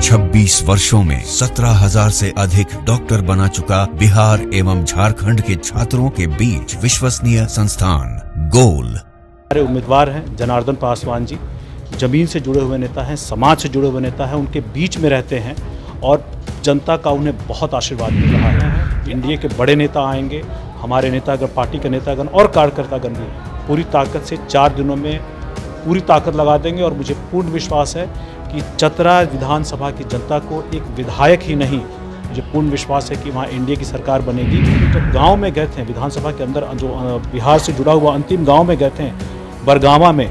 26 वर्षों में 17,000 से अधिक डॉक्टर बना चुका बिहार एवं झारखंड के छात्रों के बीच विश्वसनीय संस्थान गोल। हमारे उम्मीदवार हैं जनार्दन पासवान जी, जमीन से जुड़े हुए नेता हैं, समाज से जुड़े हुए नेता हैं, उनके बीच में रहते हैं और जनता का उन्हें बहुत आशीर्वाद मिल रहा है। इंडिया के बड़े नेता आएंगे, हमारे नेतागण, पार्टी के नेतागण और कार्यकर्तागण भी पूरी ताकत से 4 दिनों में पूरी ताकत लगा देंगे और मुझे पूर्ण विश्वास है कि चतरा विधानसभा की जनता को एक विधायक ही नहीं, मुझे पूर्ण विश्वास है कि वहाँ इंडिया की सरकार बनेगी। जब गांव में गए थे, विधानसभा के अंदर जो बिहार से जुड़ा हुआ अंतिम गांव में गए थे बरगामा में,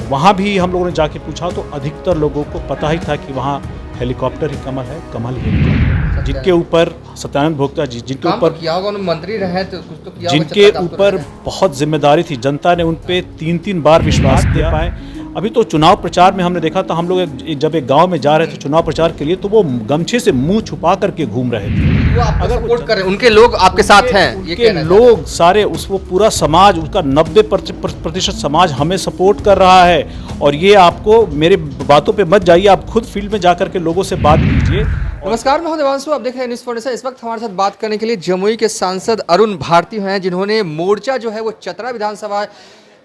वहाँ भी हम लोगों ने जाके पूछा तो अधिकतर लोगों को पता ही था कि वहाँ हेलीकॉप्टर ही कमल है, कमल ही हेलीकॉप्टर, जिनके ऊपर सत्यानंद भोक्ता जी, जिनके ऊपर किया होगा, मंत्री रहे तो कुछ तो किया, जिनके ऊपर बहुत जिम्मेदारी थी, जनता ने उन पे 3-3 बार विश्वास किया पाए। अभी तो चुनाव प्रचार में हमने देखा था, हम लोग जब एक गांव में जा रहे थे चुनाव प्रचार के लिए तो वो गमछे से मुंह छुपा करके घूम रहे थे। वो आपको सपोर्ट कर रहे हैं, उनके लोग आपके साथ हैं, उनके लोग सारे वो पूरा समाज, उसका 90% समाज हमें सपोर्ट कर रहा है। और ये आपको मेरे बातों पे मत जाइए, आप खुद फील्ड में जाकर के लोगों से बात कीजिए। नमस्कार, मैं हूं देवांशु, आप देख रहे हैं न्यूज़ फॉर। इस वक्त हमारे साथ बात करने के लिए जमुई के सांसद अरुण भारती हैं, जिन्होंने मोर्चा जो है वो चतरा विधानसभा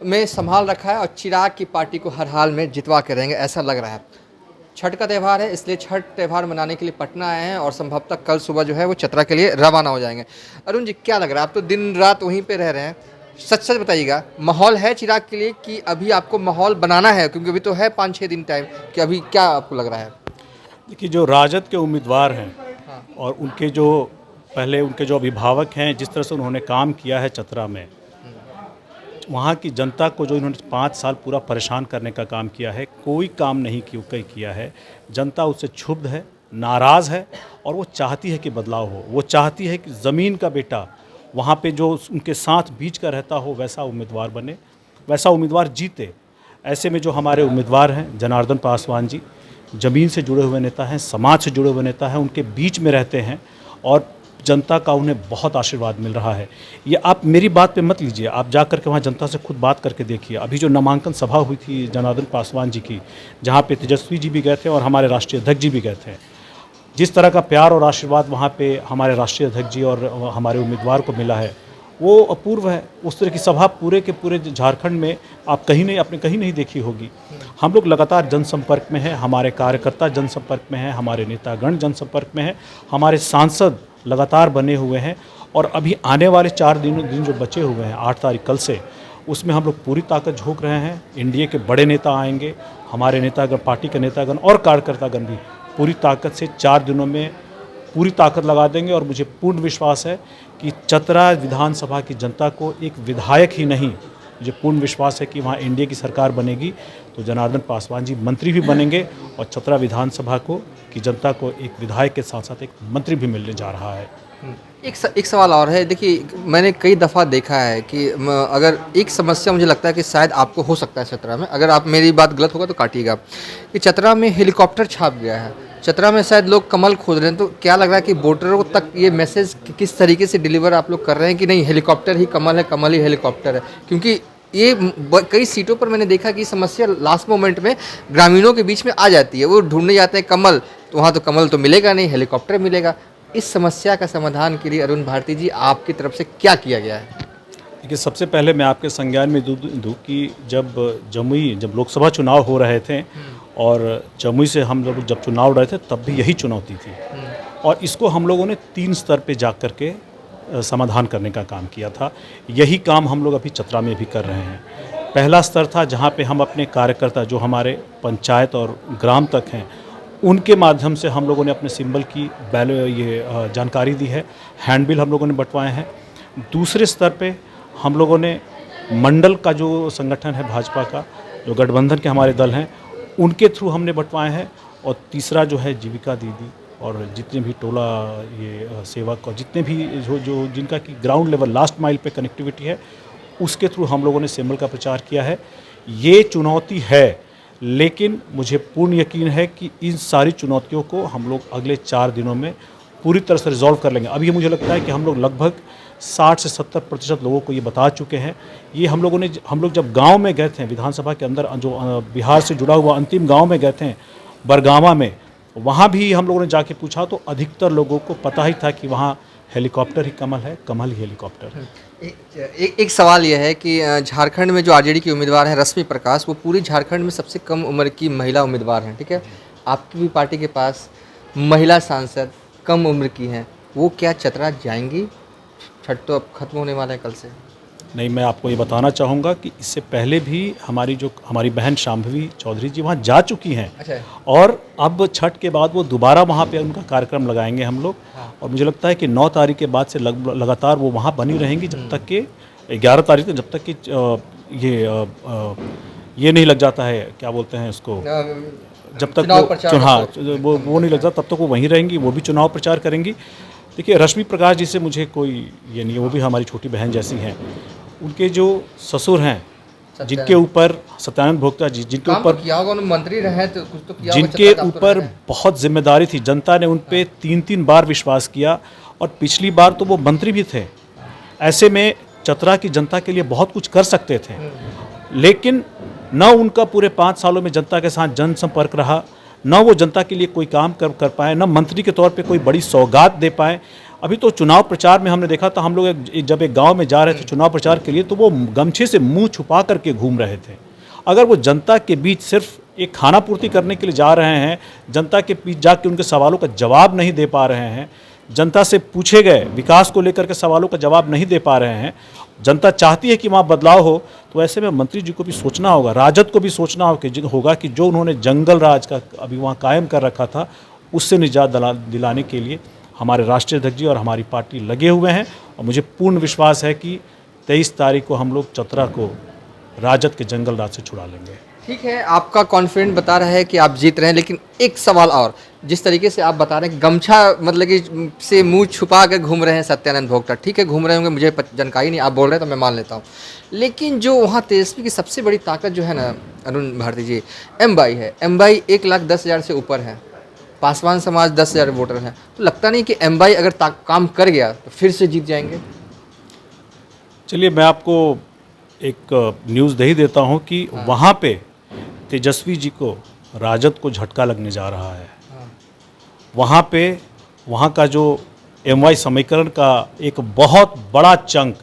में संभाल रखा है और चिराग की पार्टी को हर हाल में जितवा के रहेंगे, ऐसा लग रहा है। छठ का त्यौहार है, इसलिए छठ त्यौहार मनाने के लिए पटना आए हैं और संभवतः कल सुबह जो है वो चतरा के लिए रवाना हो जाएंगे। अरुण जी, क्या लग रहा है? आप तो दिन रात वहीं पे रह रहे हैं, सच सच बताइएगा, माहौल है चिराग के लिए कि अभी आपको माहौल बनाना है? क्योंकि अभी तो है 5-6 दिन टाइम, कि अभी क्या आपको लग रहा है? देखिए, जो राजद के उम्मीदवार हैं और उनके जो अभिभावक हैं, जिस तरह से उन्होंने काम किया है चतरा में, वहाँ की जनता को जो इन्होंने 5 साल पूरा परेशान करने का काम किया है, कोई काम नहीं किया है। जनता उससे क्षुब्ध है, नाराज़ है और वो चाहती है कि बदलाव हो। वो चाहती है कि ज़मीन का बेटा वहाँ पे जो उनके साथ बीच का रहता हो वैसा उम्मीदवार बने, वैसा उम्मीदवार जीते। ऐसे में जो हमारे उम्मीदवार हैं जनार्दन पासवान जी, ज़मीन से जुड़े हुए नेता हैं, समाज से जुड़े हुए नेता हैं, उनके बीच में रहते हैं और जनता का उन्हें बहुत आशीर्वाद मिल रहा है। ये आप मेरी बात पे मत लीजिए, आप जा कर के वहाँ जनता से खुद बात करके देखिए। अभी जो नामांकन सभा हुई थी जनार्दन पासवान जी की, जहाँ पे तेजस्वी जी भी गए थे और हमारे राष्ट्रीय अध्यक्ष जी भी गए थे, जिस तरह का प्यार और आशीर्वाद वहाँ पे हमारे राष्ट्रीय अध्यक्ष जी और हमारे उम्मीदवार को मिला है, वो अपूर्व है। उस तरह की सभा पूरे के पूरे झारखंड में आप आपने कहीं नहीं देखी होगी। हम लोग लगातार जनसंपर्क में हैं, हमारे कार्यकर्ता जनसंपर्क में हैं, हमारे नेतागण जनसंपर्क में हैं, हमारे सांसद लगातार बने हुए हैं और अभी आने वाले 4 दिन जो बचे हुए हैं, 8 तारीख कल से, उसमें हम लोग पूरी ताकत झोंक रहे हैं। इंडिया के बड़े नेता आएंगे, हमारे नेतागण, पार्टी के नेतागण और कार्यकर्तागण भी पूरी ताकत से 4 दिनों में पूरी ताकत लगा देंगे और मुझे पूर्ण विश्वास है कि चतरा विधानसभा की जनता को एक विधायक ही नहीं, मुझे पूर्ण विश्वास है कि वहाँ इंडिया की सरकार बनेगी तो जनार्दन पासवान जी मंत्री भी बनेंगे और चतरा विधानसभा की जनता को एक विधायक के साथ साथ एक मंत्री भी मिलने जा रहा है। एक सवाल और है। देखिए, मैंने कई दफ़ा देखा है कि अगर एक समस्या मुझे लगता है कि शायद आपको हो सकता है चतरा में, अगर आप मेरी बात गलत होगा तो काटिएगा, कि चतरा में हेलीकॉप्टर छाप गया है, चतरा में शायद लोग कमल खोज रहे हैं, तो क्या लग रहा है कि वोटरों तक ये मैसेज किस तरीके से डिलीवर आप लोग कर रहे हैं कि नहीं, हेलीकॉप्टर ही कमल है, कमल ही हेलीकॉप्टर है? क्योंकि ये कई सीटों पर मैंने देखा कि समस्या लास्ट मोमेंट में ग्रामीणों के बीच में आ जाती है, वो ढूंढने जाते हैं कमल, तो वहाँ तो कमल तो मिलेगा नहीं, हेलीकॉप्टर मिलेगा। इस समस्या का समाधान के लिए अरुण भारती जी, आपकी तरफ से क्या किया गया है? देखिए, सबसे पहले मैं आपके संज्ञान में दूँ कि जब लोकसभा चुनाव हो रहे थे और जमुई से हम लोग जब चुनाव लड़े थे तब भी यही चुनौती थी और इसको हम लोगों ने 3 स्तर पे जा कर के समाधान करने का काम किया था। यही काम हम लोग अभी चतरा में भी कर रहे हैं। पहला स्तर था जहाँ पे हम अपने कार्यकर्ता जो हमारे पंचायत और ग्राम तक हैं, उनके माध्यम से हम लोगों ने अपने सिंबल की जानकारी दी है, हैंडबिल हम लोगों ने बंटवाए हैं। दूसरे स्तर पे हम लोगों ने मंडल का जो संगठन है भाजपा का, जो गठबंधन के हमारे दल हैं, उनके थ्रू हमने बंटवाए हैं। और तीसरा जो है जीविका दीदी और जितने भी टोला सेवक और जितने भी जो जिनका कि ग्राउंड लेवल लास्ट माइल पे कनेक्टिविटी है, उसके थ्रू हम लोगों ने सिंबल का प्रचार किया है। ये चुनौती है, लेकिन मुझे पूर्ण यकीन है कि इन सारी चुनौतियों को हम लोग अगले 4 दिनों में पूरी तरह से रिजॉल्व कर लेंगे। अभी मुझे लगता है कि हम लोग लगभग 60 से 70% लोगों को ये बता चुके हैं। ये हम लोग जब गांव में गए थे, विधानसभा के अंदर जो बिहार से जुड़ा हुआ अंतिम गांव में गए थे बरगामा में, वहाँ भी हम लोगों ने जाके पूछा तो अधिकतर लोगों को पता ही था कि वहाँ हेलीकॉप्टर ही कमल है, कमल ही हेलीकॉप्टर है। एक सवाल यह है कि झारखंड में जो आरजेडी की उम्मीदवार हैं रश्मि प्रकाश, वो पूरी झारखंड में सबसे कम उम्र की महिला उम्मीदवार हैं, ठीक है। आपकी भी पार्टी के पास महिला सांसद कम उम्र की हैं, वो क्या चतरा जाएंगी? छठ तो अब खत्म होने वाला है कल से। नहीं, मैं आपको ये बताना चाहूँगा कि इससे पहले भी हमारी बहन शांभवी चौधरी जी वहाँ जा चुकी हैं। अच्छा। और अब छठ के बाद वो दोबारा वहाँ पे उनका कार्यक्रम लगाएंगे हम लोग। और मुझे लगता है कि 9 तारीख के बाद से लगातार वो वहाँ बनी रहेंगी जब तक कि 11 तारीख तक, जब तक कि ये नहीं लग जाता है, क्या बोलते हैं उसको, जब तक चुनाव प्रचार वो नहीं लग जाता तब तक वो वहीं रहेंगी, वो भी चुनाव प्रचार करेंगी। देखिए, रश्मि प्रकाश जी से मुझे कोई ये नहीं है, वो भी हमारी छोटी बहन जैसी हैं। उनके जो ससुर हैं, जिनके ऊपर सत्यानंद भोक्ता जी, जिनके ऊपर किया होगा, उन्होंने मंत्री रहे तो कुछ तो किया होगा, जिनके ऊपर बहुत जिम्मेदारी थी, जनता ने उन पे 3-3 बार विश्वास किया और पिछली बार तो वो मंत्री भी थे। ऐसे में चतरा की जनता के लिए बहुत कुछ कर सकते थे, लेकिन न उनका पूरे 5 सालों में जनता के साथ जनसंपर्क रहा, न वो जनता के लिए कोई काम कर पाए, न मंत्री के तौर पे कोई बड़ी सौगात दे पाए। अभी तो चुनाव प्रचार में हमने देखा था, हम लोग जब एक गांव में जा रहे थे चुनाव प्रचार के लिए, तो वो गमछे से मुंह छुपा करके घूम रहे थे। अगर वो जनता के बीच सिर्फ एक खाना पूर्ति करने के लिए जा रहे हैं, जनता के बीच जाके उनके सवालों का जवाब नहीं दे पा रहे हैं, जनता से पूछे गए विकास को लेकर के सवालों का जवाब नहीं दे पा रहे हैं, जनता चाहती है कि वहाँ बदलाव हो, तो ऐसे में मंत्री जी को भी सोचना होगा, राजद को भी सोचना होगा कि जो उन्होंने जंगल राज का अभी वहाँ कायम कर रखा था, उससे निजात दिलाने के लिए हमारे राष्ट्रीय अध्यक्ष जी और हमारी पार्टी लगे हुए हैं। और मुझे पूर्ण विश्वास है कि 23 तारीख को हम लोग चतरा को राजद के जंगल राज से छुड़ा लेंगे। ठीक है, आपका कॉन्फिडेंट बता रहा है कि आप जीत रहे हैं, लेकिन एक सवाल और, जिस तरीके से आप बता रहे हैं गमछा मतलब कि से मुंह छुपा कर घूम रहे हैं सत्यानंद भोक्ता, ठीक है घूम रहे होंगे, मुझे जानकारी नहीं, आप बोल रहे हैं तो मैं मान लेता हूँ, लेकिन जो वहाँ तेजस्वी की सबसे बड़ी ताकत जो है ना अरुण भारती जी, एमवाई है। एमवाई 1,10,000 से ऊपर है, पासवान समाज 10,000 वोटर हैं, तो लगता नहीं कि एमवाई अगर काम कर गया तो फिर से जीत जाएंगे? चलिए, मैं आपको एक न्यूज़ दे ही देता हूँ कि वहाँ पे तेजस्वी जी को राजद को झटका लगने जा रहा है। वहाँ पे वहाँ का जो एमवाई समीकरण का एक बहुत बड़ा चंक,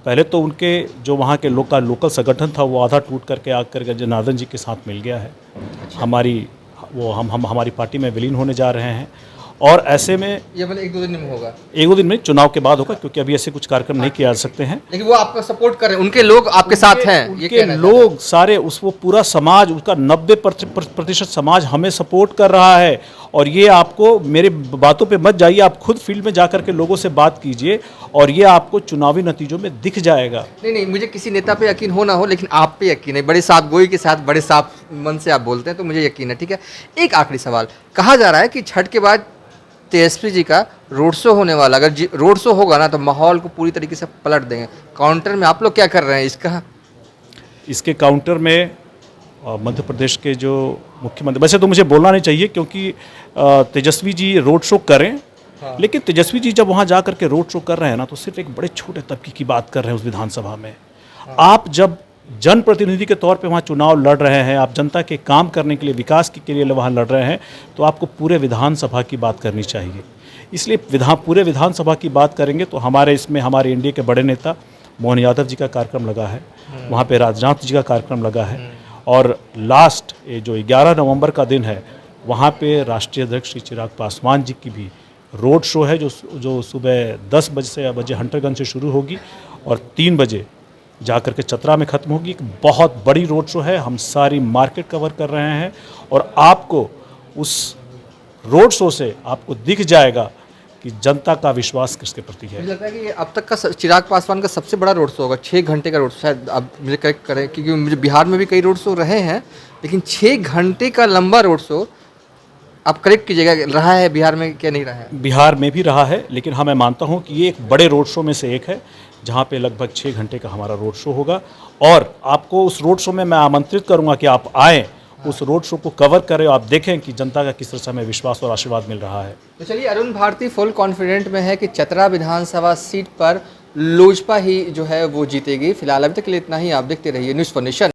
पहले तो उनके जो वहाँ के लोकल संगठन था वो आधा टूट करके आकर के जनार्दन जी के साथ मिल गया है। हमारी पार्टी में विलीन होने जा रहे हैं। और ऐसे में ये मतलब 1-2 दिन में होगा, 1-2 दिन में, चुनाव के बाद होगा, क्योंकि अभी ऐसे कुछ कार्यक्रम नहीं किए जा सकते हैं। लेकिन वो आपका सपोर्ट कर रहे हैं, उनके लोग आपके साथ हैं, उनके लोग सारे वो पूरा समाज, उसका 90% समाज हमें सपोर्ट कर रहा है। और ये आपको मेरे बातों पे मत जाइए, आप खुद फील्ड में जाकर के लोगों से बात कीजिए और ये आपको चुनावी नतीजों में दिख जाएगा। नहीं, मुझे किसी नेता पे यकीन हो ना हो, लेकिन आप पे यकीन है, बड़े साफ गोई के साथ बड़े साफ मन से आप बोलते हैं, तो मुझे यकीन है। ठीक है, एक आखिरी सवाल, कहा जा रहा है कि छठ के बाद तेजस्वी जी का रोड शो होने वाला, अगर रोड शो होगा ना तो माहौल को पूरी तरीके से पलट देंगे। काउंटर में आप लोग क्या कर रहे हैं इसके काउंटर में मध्य प्रदेश के जो मुख्यमंत्री, वैसे तो मुझे बोलना नहीं चाहिए क्योंकि तेजस्वी जी रोड शो करें, लेकिन तेजस्वी जी जब वहाँ जा करके रोड शो कर रहे हैं ना, तो सिर्फ एक बड़े छोटे तबके की बात कर रहे हैं उस विधानसभा में। आप जब जनप्रतिनिधि के तौर पे वहाँ चुनाव लड़ रहे हैं, आप जनता के काम करने के लिए, विकास के लिए वहाँ लड़ रहे हैं, तो आपको पूरे विधानसभा की बात करनी चाहिए। इसलिए पूरे विधानसभा की बात करेंगे तो हमारे इंडिया के बड़े नेता मोहन यादव जी का कार्यक्रम लगा है, वहाँ पे राजनाथ जी का कार्यक्रम लगा है, और लास्ट जो 11 नवंबर का दिन है, वहाँ पे राष्ट्रीय अध्यक्ष श्री चिराग पासवान जी की भी रोड शो है, जो सुबह 10 बजे हंटरगंज से शुरू होगी और 3 बजे जाकर के चतरा में ख़त्म होगी। एक बहुत बड़ी रोड शो है, हम सारी मार्केट कवर कर रहे हैं और आपको उस रोड शो से आपको दिख जाएगा कि जनता का विश्वास किसके प्रति है। मुझे लगता है कि ये अब तक का चिराग पासवान का सबसे बड़ा रोड शो होगा, 6 घंटे का रोड शो, शायद आप मुझे करेक्ट करें, क्योंकि मुझे बिहार में भी कई रोड शो रहे हैं, लेकिन 6 घंटे का लंबा रोड शो, आप करेक्ट कीजिएगा, रहा है बिहार में क्या नहीं रहा है? बिहार में भी रहा है, लेकिन हाँ मैं मानता हूँ कि ये एक बड़े रोड शो में से एक है, जहाँ पे लगभग 6 घंटे का हमारा रोड शो होगा। और आपको उस रोड शो में मैं आमंत्रित करूँगा कि आप आएँ, उस रोड शो को कवर करें, आप देखें कि जनता का किस तरह से हमें विश्वास और आशीर्वाद मिल रहा है। तो चलिए, अरुण भारती फुल कॉन्फिडेंट में है कि चतरा विधानसभा सीट पर लोजपा ही जो है वो जीतेगी। फिलहाल अभी तक के लिए इतना ही, आप देखते रहिए न्यूज़ फॉर नेशन।